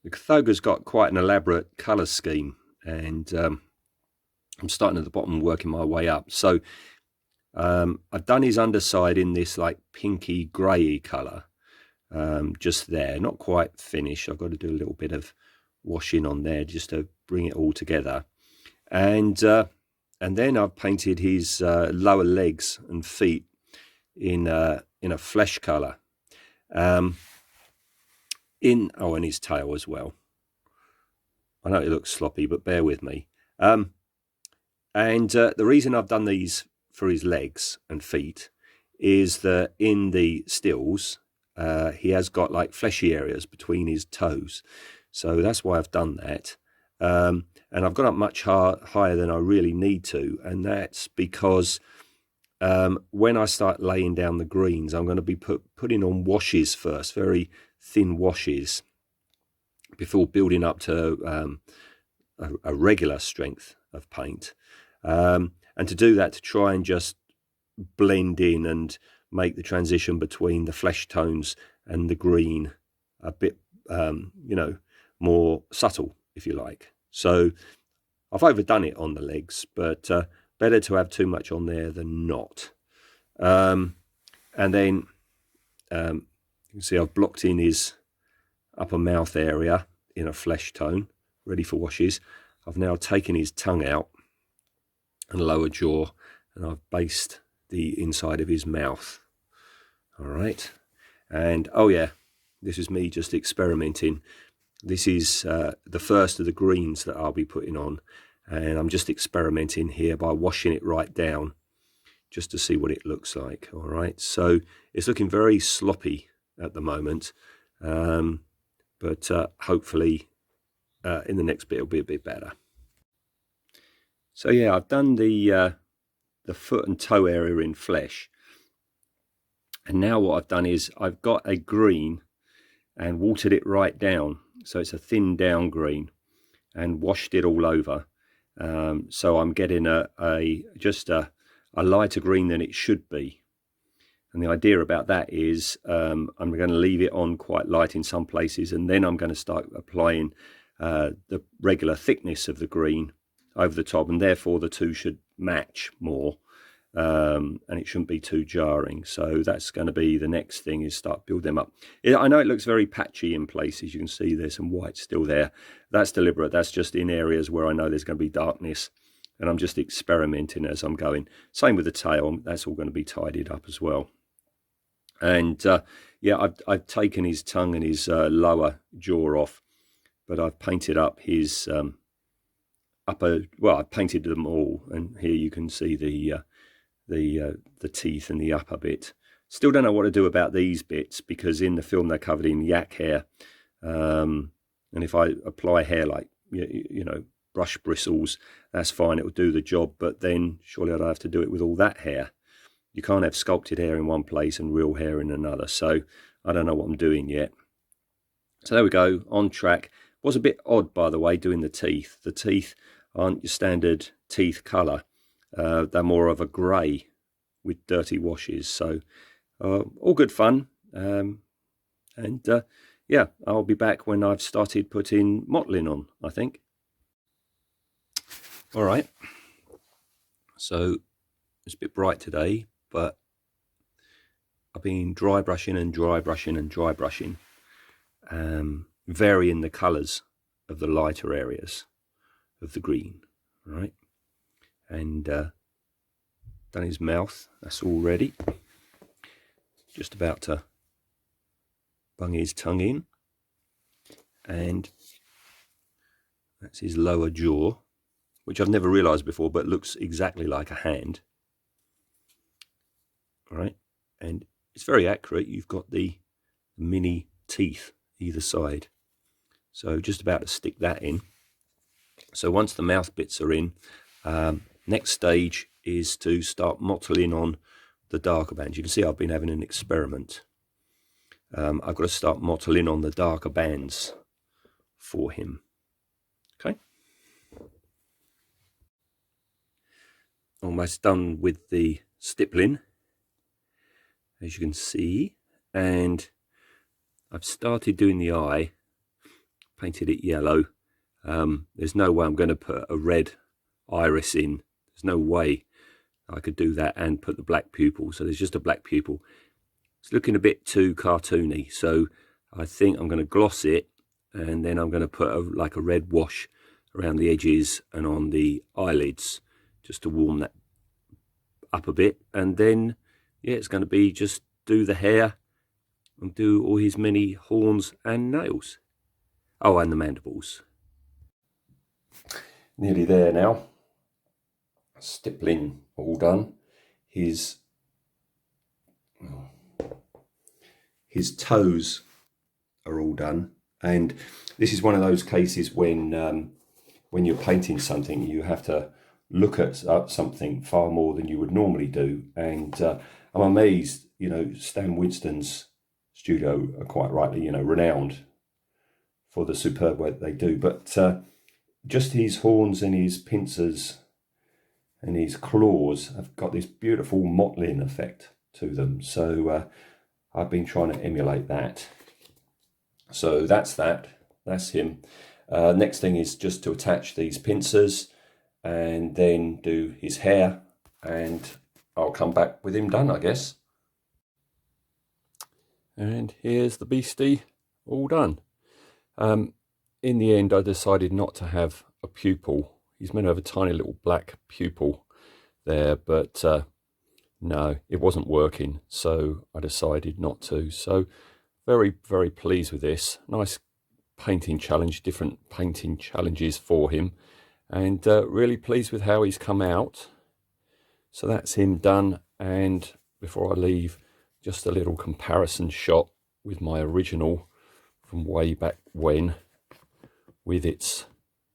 The Kothoga's got quite an elaborate colour scheme, and I'm starting at the bottom and working my way up. So I've done his underside in this like pinky grey colour, just there, not quite finished. I've got to do a little bit of washing on there just to bring it all together. And then I've painted his lower legs and feet in a flesh colour. And his tail as well. I know it looks sloppy, but bear with me. And the reason I've done these for his legs and feet is that in the stills, he has got like fleshy areas between his toes. So that's why I've done that. And I've got up much higher than I really need to. And that's because when I start laying down the greens, I'm going to be putting on washes first, very thin washes, before building up to a regular strength of paint. And to do that, to try and just blend in and make the transition between the flesh tones and the green a bit, more subtle, if you like. So I've overdone it on the legs, but better to have too much on there than not. And then you can see I've blocked in his upper mouth area in a flesh tone, ready for washes. I've now taken his tongue out and lower jaw, and I've based the inside of his mouth. All right. And oh yeah, this is me just experimenting. This is the first of the greens that I'll be putting on, and I'm just experimenting here by washing it right down just to see what it looks like. All right, so it's looking very sloppy at the moment, but hopefully in the next bit it'll be a bit better. So yeah, I've done the foot and toe area in flesh, and now what I've done is I've got a green and watered it right down, so it's a thin down green, and washed it all over. So I'm getting a lighter green than it should be. And the idea about that is I'm going to leave it on quite light in some places, and then I'm going to start applying the regular thickness of the green over the top, and therefore the two should match more, and it shouldn't be too jarring. So that's going to be the next thing, is start build them up. I know it looks very patchy in places. You can see there's some white still there. That's deliberate. That's just in areas where I know there's going to be darkness, and I'm just experimenting as I'm going. Same with the tail. That's all going to be tidied up as well. And yeah, I've taken his tongue and his lower jaw off, but I've painted up his upper. Well, I painted them all, and here you can see the teeth and the upper bit. Still don't know what to do about these bits, because in the film they're covered in yak hair, and if I apply hair like brush bristles, that's fine, it will do the job, but then surely I'd have to do it with all that hair. You can't have sculpted hair in one place and real hair in another, so I don't know what I'm doing yet. So there we go, on track. Was a bit odd, by the way, doing the teeth. The teeth aren't your standard teeth colour. They're more of a grey with dirty washes. So all good fun. Yeah, I'll be back when I've started putting mottling on, I think. All right. So it's a bit bright today, but I've been dry brushing and dry brushing and dry brushing, varying the colours of the lighter areas of the green, right? And done his mouth, that's all ready. Just about to bung his tongue in, and that's his lower jaw, which I've never realised before, but looks exactly like a hand. All right, and it's very accurate. You've got the mini teeth either side, so just about to stick that in. So once the mouth bits are in, next stage is to start mottling on the darker bands. You can see I've been having an experiment. I've got to start mottling on the darker bands for him. Okay. Almost done with the stippling, as you can see, and I've started doing the eye, painted it yellow. There's no way I'm going to put a red iris in. There's no way I could do that and put the black pupil. So there's just a black pupil. It's looking a bit too cartoony, so I think I'm going to gloss it, and then I'm going to put like a red wash around the edges and on the eyelids just to warm that up a bit. And then yeah, it's going to be just do the hair and do all his many horns and nails. Oh, and the mandibles. Nearly there now. Stippling all done. His toes are all done, and this is one of those cases when you're painting something, you have to look at something far more than you would normally do. And I'm amazed, you know, Stan Winston's studio are quite rightly, you know, renowned for the superb work they do, but just his horns and his pincers and his claws have got this beautiful mottling effect to them. So I've been trying to emulate that. So that's him. Next thing is just to attach these pincers and then do his hair, and I'll come back with him done, I guess. And here's the beastie all done. In the end, I decided not to have a pupil. He's meant to have a tiny little black pupil there, but no, it wasn't working, so I decided not to. So very, very pleased with this. Nice painting challenge, different painting challenges for him, and really pleased with how he's come out. So that's him done, and before I leave, just a little comparison shot with my original from way back when, with its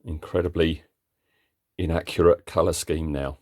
incredibly inaccurate colour scheme now.